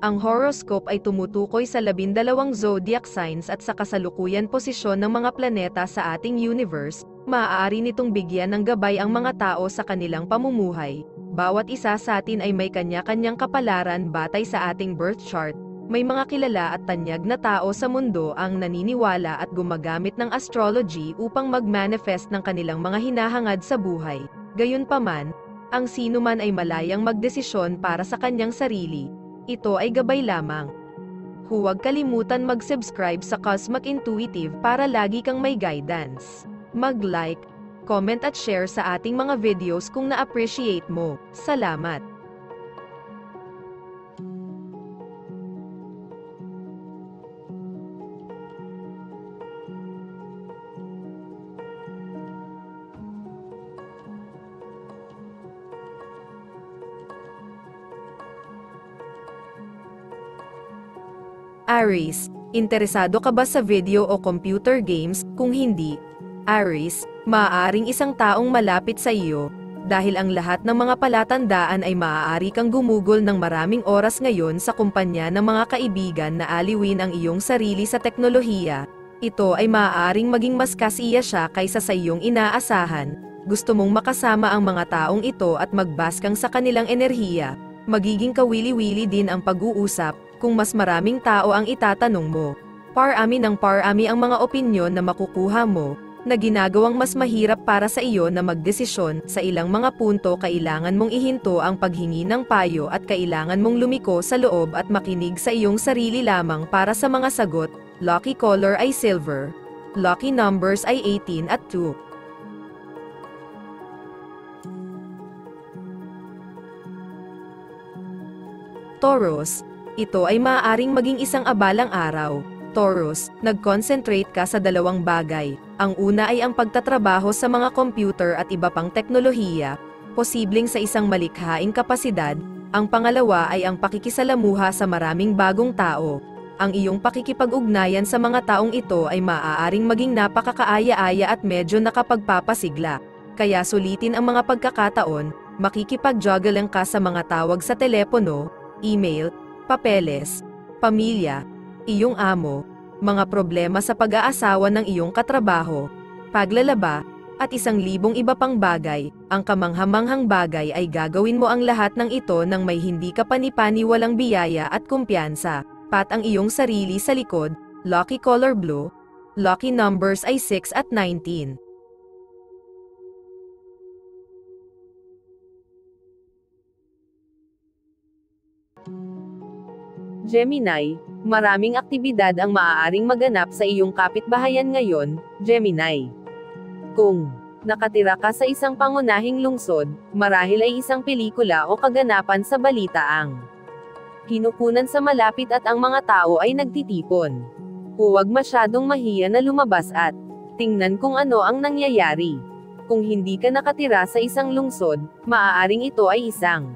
Ang horoscope ay tumutukoy sa 12 zodiac signs at sa kasalukuyan posisyon ng mga planeta sa ating universe. Maaari nitong bigyan ng gabay ang mga tao sa kanilang pamumuhay. Bawat isa sa atin ay may kanya-kanyang kapalaran batay sa ating birth chart. May mga kilala at tanyag na tao sa mundo ang naniniwala at gumagamit ng astrology upang mag-manifest ng kanilang mga hinahangad sa buhay. Gayunpaman, ang sinuman ay malayang magdesisyon para sa kanyang sarili. Ito ay gabay lamang. Huwag kalimutan mag-subscribe sa Cosmic Intuitive para lagi kang may guidance. Mag-like, comment at share sa ating mga videos kung na-appreciate mo. Salamat! Aries, interesado ka ba sa video o computer games? Kung hindi, Aries, maaaring isang taong malapit sa iyo, dahil ang lahat ng mga palatandaan ay maaari kang gumugol ng maraming oras ngayon sa kumpanya ng mga kaibigan na aliwin ang iyong sarili sa teknolohiya. Ito ay maaaring maging mas kasiya siya kaysa sa iyong inaasahan. Gusto mong makasama ang mga taong ito at magbaskang sa kanilang enerhiya. Magiging kawili-wili din ang pag-uusap kung mas maraming tao ang itatanong mo. Parami ng parami ang mga opinyon na makukuha mo, na ginagawang mas mahirap para sa iyo na magdesisyon. Sa ilang mga punto kailangan mong ihinto ang paghingi ng payo at kailangan mong lumiko sa loob at makinig sa iyong sarili lamang para sa mga sagot. Lucky color ay silver. Lucky numbers ay 18 at 2. Taurus, ito ay maaaring maging isang abalang araw. Taurus, nag-concentrate ka sa dalawang bagay. Ang una ay ang pagtatrabaho sa mga computer at iba pang teknolohiya, posibleng sa isang malikhaing kapasidad. Ang pangalawa ay ang pakikisalamuha sa maraming bagong tao. Ang iyong pakikipag-ugnayan sa mga taong ito ay maaaring maging napakakaaya-aya at medyo nakapagpapasigla. Kaya sulitin ang mga pagkakataon, makikipag-juggling ka sa mga tawag sa telepono, email, papeles, pamilya, iyong amo, mga problema sa pag-aasawa ng iyong katrabaho, paglalaba, at 1,000 iba pang bagay. Ang kamanghamanghang bagay ay gagawin mo ang lahat ng ito nang may hindi ka panipaniwalang biyaya at kumpiyansa. Pat ang iyong sarili sa likod. Lucky color blue. Lucky numbers ay 6 at 19. Gemini, maraming aktibidad ang maaaring maganap sa iyong kapitbahayan ngayon, Gemini. Kung nakatira ka sa isang pangunahing lungsod, marahil ay isang pelikula o kaganapan sa balita ang kinukunan sa malapit at ang mga tao ay nagtitipon. Huwag masyadong mahiya na lumabas at tingnan kung ano ang nangyayari. Kung hindi ka nakatira sa isang lungsod, maaaring ito ay isang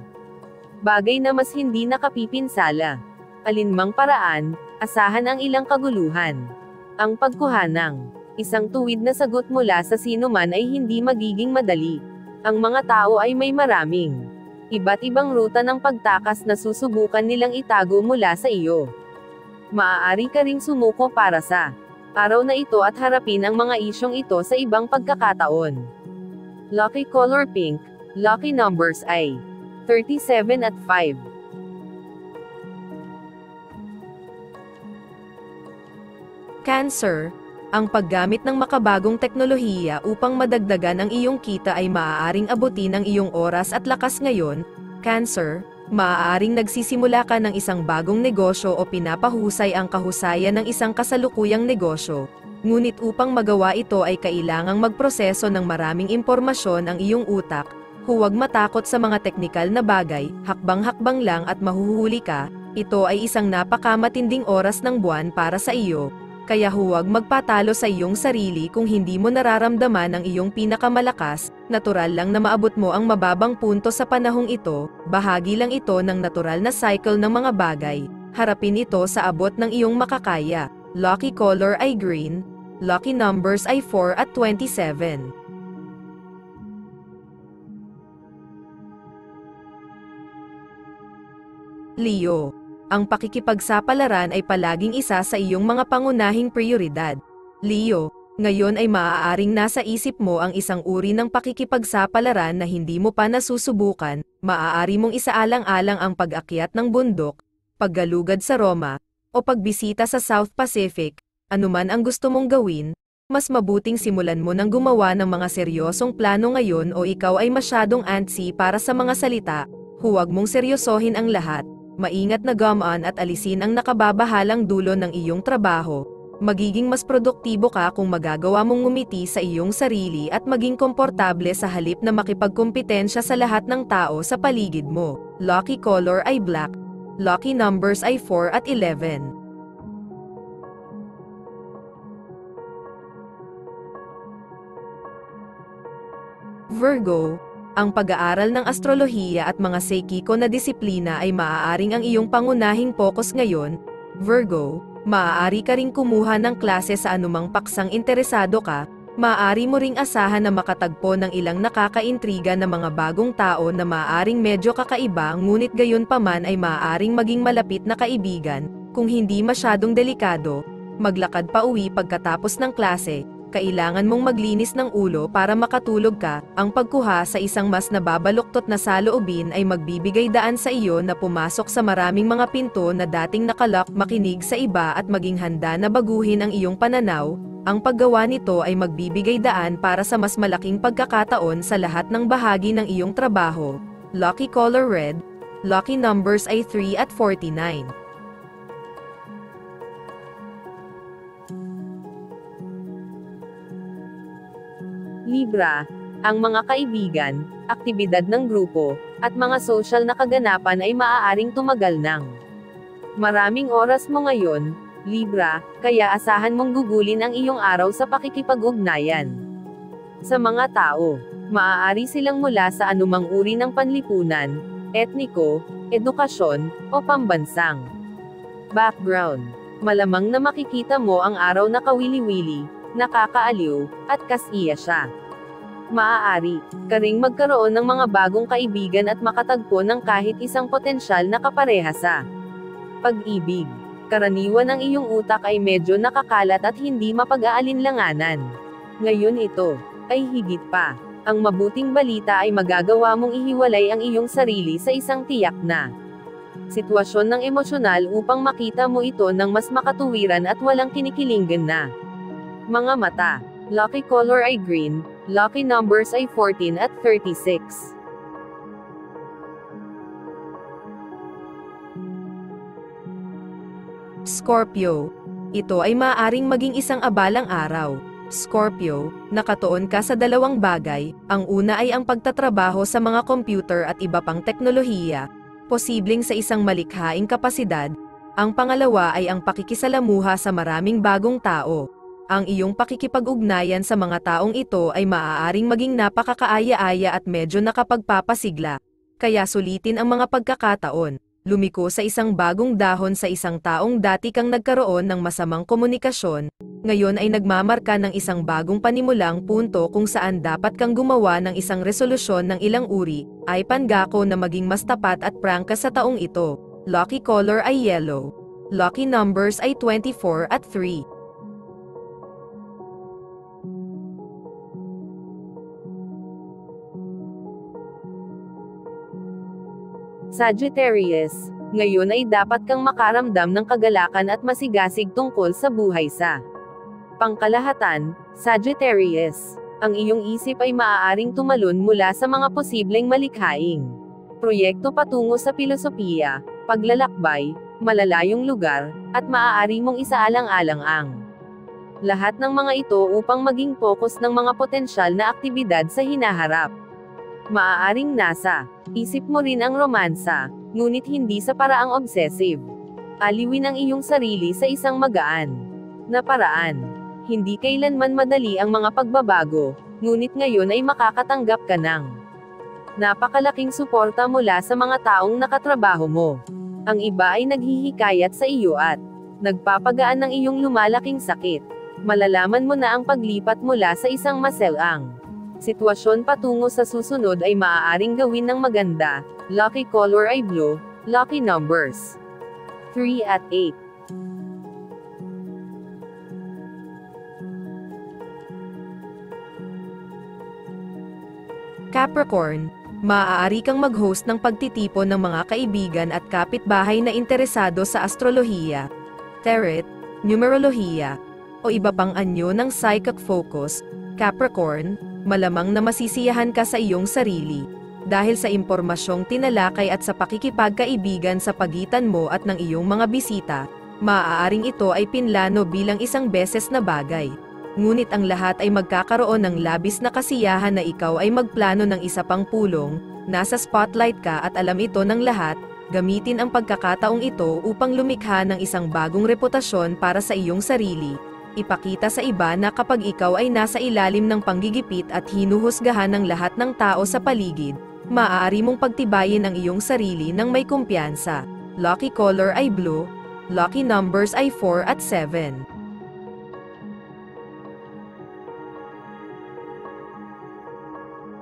bagay na mas hindi nakapipinsala. Alinmang paraan, asahan ang ilang kaguluhan. Ang pagkuhanang isang tuwid na sagot mula sa sinuman ay hindi magiging madali. Ang mga tao ay may maraming iba't ibang ruta ng pagtakas na susubukan nilang itago mula sa iyo. Maaari ka ring sumuko para sa araw na ito at harapin ang mga isyong ito sa ibang pagkakataon. Lucky color pink. Lucky numbers ay 37 at 5. Cancer, ang paggamit ng makabagong teknolohiya upang madagdagan ang iyong kita ay maaaring abutin ang iyong oras at lakas ngayon. Cancer, maaaring nagsisimula ka ng isang bagong negosyo o pinapahusay ang kahusayan ng isang kasalukuyang negosyo. Ngunit upang magawa ito ay kailangang magproseso ng maraming impormasyon ang iyong utak. Huwag matakot sa mga teknikal na bagay, hakbang-hakbang lang at mahuhuli ka. Ito ay isang napakamatinding oras ng buwan para sa iyo. Kaya huwag magpatalo sa iyong sarili kung hindi mo nararamdaman ang iyong pinakamalakas. Natural lang na maabot mo ang mababang punto sa panahong ito. Bahagi lang ito ng natural na cycle ng mga bagay. Harapin ito sa abot ng iyong makakaya. Lucky color ay green. Lucky numbers ay 4 at 27. Leo, Ang pakikipagsapalaran ay palaging isa sa iyong mga pangunahing prioridad. Leo, ngayon ay maaaring nasa isip mo ang isang uri ng pakikipagsapalaran na hindi mo pa nasusubukan. Maaari mong isaalang-alang ang pag-akyat ng bundok, paggalugad sa Roma, o pagbisita sa South Pacific. Anuman ang gusto mong gawin, mas mabuting simulan mo ng gumawa ng mga seryosong plano ngayon o ikaw ay masyadong antsy para sa mga salita. Huwag mong seryosohin ang lahat. Maingat na gumaan at alisin ang nakababahalang dulo ng iyong trabaho. Magiging mas produktibo ka kung magagawa mong ngumiti sa iyong sarili at maging komportable sa halip na makipagkompetensya sa lahat ng tao sa paligid mo. Lucky color ay black. Lucky numbers ay 4 at 11. Virgo, ang pag-aaral ng astrolohiya at mga seikiko na disiplina ay maaaring ang iyong pangunahing focus ngayon. Virgo, maaari ka ring kumuha ng klase sa anumang paksang interesado ka. Maaari mo ring asahan na makatagpo ng ilang nakakaintriga na mga bagong tao na maaaring medyo kakaiba ngunit gayon paman ay maaaring maging malapit na kaibigan. Kung hindi masyadong delikado, maglakad pa uwi pagkatapos ng klase. Kailangan mong maglinis ng ulo para makatulog ka. Ang pagkuha sa isang mas nababaluktot na saloobin ay magbibigay daan sa iyo na pumasok sa maraming mga pinto na dating nakalock, makinig sa iba at maging handa na baguhin ang iyong pananaw. Ang paggawa nito ay magbibigay daan para sa mas malaking pagkakataon sa lahat ng bahagi ng iyong trabaho. Lucky color red. Lucky numbers ay 3 at 49. Libra, ang mga kaibigan, aktibidad ng grupo, at mga social na kaganapan ay maaaring tumagal ng maraming oras mo ngayon, Libra, kaya asahan mong gugulin ang iyong araw sa pakikipag-ugnayan sa mga tao. Maaari silang mula sa anumang uri ng panlipunan, etniko, edukasyon, o pambansang background. Malamang na makikita mo ang araw na kawili-wili, nakakaaliw, at kasiya siya. Maaari ka ring magkaroon ng mga bagong kaibigan at makatagpo ng kahit isang potensyal na kapareha sa pag-ibig. Karaniwan ang iyong utak ay medyo nakakalat at hindi mapag-aalinlanganan. Ngayon ito ay higit pa. Ang mabuting balita ay magagawa mong ihiwalay ang iyong sarili sa isang tiyak na sitwasyon ng emosyonal upang makita mo ito ng mas makatuwiran at walang kinikilinggan na mga mata. Lucky color ay green. Lucky numbers ay 14 at 36. Scorpio, ito ay maaaring maging isang abalang araw. Scorpio, nakatuon ka sa dalawang bagay. Ang una ay ang pagtatrabaho sa mga computer at iba pang teknolohiya, posibleng sa isang malikhaing kapasidad. Ang pangalawa ay ang pakikisalamuha sa maraming bagong tao. Ang iyong pakikipag-ugnayan sa mga taong ito ay maaaring maging napakakaaya-aya at medyo nakapagpapasigla. Kaya sulitin ang mga pagkakataon. Lumiko sa isang bagong dahon sa isang taong dati kang nagkaroon ng masamang komunikasyon. Ngayon ay nagmamarka ng isang bagong panimulang punto kung saan dapat kang gumawa ng isang resolusyon ng ilang uri. Ay pangako na maging mas tapat at prangka sa taong ito. Lucky color ay yellow. Lucky numbers ay 24 at 3. Sagittarius, ngayon ay dapat kang makaramdam ng kagalakan at masigasig tungkol sa buhay sa pangkalahatan. Sagittarius, ang iyong isip ay maaaring tumalon mula sa mga posibleng malikhaing proyekto patungo sa filosofiya, paglalakbay, malalayong lugar, at maaari mong isaalang-alang ang lahat ng mga ito upang maging focus ng mga potensyal na aktibidad sa hinaharap. Maaaring nasa isip mo rin ang romansa, ngunit hindi sa paraang obsessive. Aliwin ang iyong sarili sa isang magaan na paraan. Hindi kailanman madali ang mga pagbabago, ngunit ngayon ay makakatanggap ka ng napakalaking suporta mula sa mga taong nakatrabaho mo. Ang iba ay naghihikayat sa iyo at nagpapagaan ng iyong lumalaking sakit. Malalaman mo na ang paglipat mula sa isang maselang sitwasyon patungo sa susunod ay maaaring gawin ng maganda. Lucky color ay blue. Lucky numbers 3 at 8. Capricorn, maaari kang mag-host ng pagtitipon ng mga kaibigan at kapitbahay na interesado sa astrolohiya, tarot, numerolohiya, o iba pang anyo ng psychic focus. Capricorn, malamang na masisiyahan ka sa iyong sarili, dahil sa impormasyong tinalakay at sa pakikipagkaibigan sa pagitan mo at ng iyong mga bisita. Maaaring ito ay pinlano bilang isang beses na bagay. Ngunit ang lahat ay magkakaroon ng labis na kasiyahan na ikaw ay magplano ng isa pang pulong, nasa spotlight ka at alam ito ng lahat. Gamitin ang pagkakataong ito upang lumikha ng isang bagong reputasyon para sa iyong sarili. Ipakita sa iba na kapag ikaw ay nasa ilalim ng panggigipit at hinuhusgahan ng lahat ng tao sa paligid, maaari mong pagtibayin ang iyong sarili ng may kumpiyansa. Lucky color ay blue. Lucky numbers ay 4 at 7.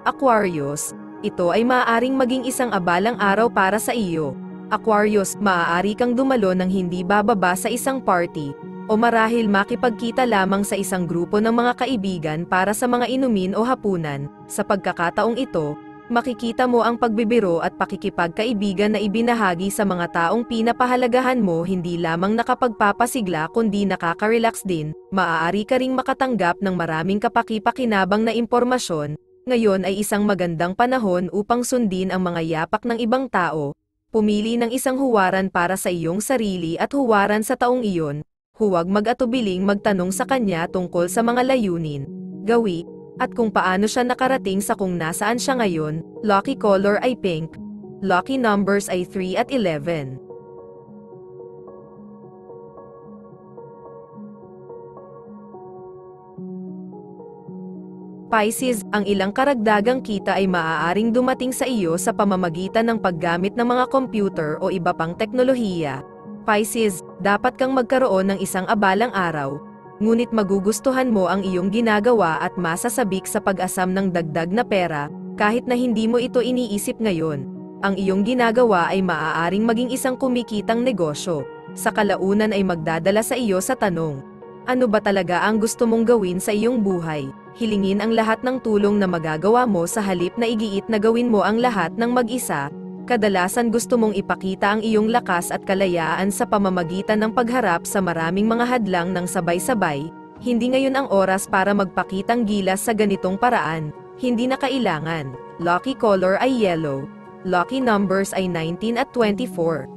Aquarius, ito ay maaaring maging isang abalang araw para sa iyo. Aquarius, maaari kang dumalo ng hindi bababa sa isang party, o marahil makipagkita lamang sa isang grupo ng mga kaibigan para sa mga inumin o hapunan. Sa pagkakataong ito, makikita mo ang pagbibiro at pakikipagkaibigan na ibinahagi sa mga taong pinapahalagahan mo, hindi lamang nakapagpapasigla kundi nakaka-relax din. Maaari ka ring makatanggap ng maraming kapaki-pakinabang na impormasyon. Ngayon ay isang magandang panahon upang sundin ang mga yapak ng ibang tao. Pumili ng isang huwaran para sa iyong sarili at huwaran sa taong iyon. Huwag mag-atubiling magtanong sa kanya tungkol sa mga layunin, gawi, at kung paano siya nakarating sa kung nasaan siya ngayon. Lucky color ay pink. Lucky numbers ay 3 at 11. Pisces, ang ilang karagdagang kita ay maaaring dumating sa iyo sa pamamagitan ng paggamit ng mga computer o iba pang teknolohiya. Pisces, dapat kang magkaroon ng isang abalang araw, ngunit magugustuhan mo ang iyong ginagawa at masasabik sa pag-asam ng dagdag na pera, kahit na hindi mo ito iniisip ngayon. Ang iyong ginagawa ay maaaring maging isang kumikitang negosyo. Sa kalaunan ay magdadala sa iyo sa tanong, ano ba talaga ang gusto mong gawin sa iyong buhay? Hilingin ang lahat ng tulong na magagawa mo sa halip na igiit na gawin mo ang lahat ng mag-isa. Kadalasan gusto mong ipakita ang iyong lakas at kalayaan sa pamamagitan ng pagharap sa maraming mga hadlang ng sabay-sabay. Hindi ngayon ang oras para magpakitang gilas sa ganitong paraan. Hindi na kailangan. Lucky color ay yellow. Lucky numbers ay 19 at 24.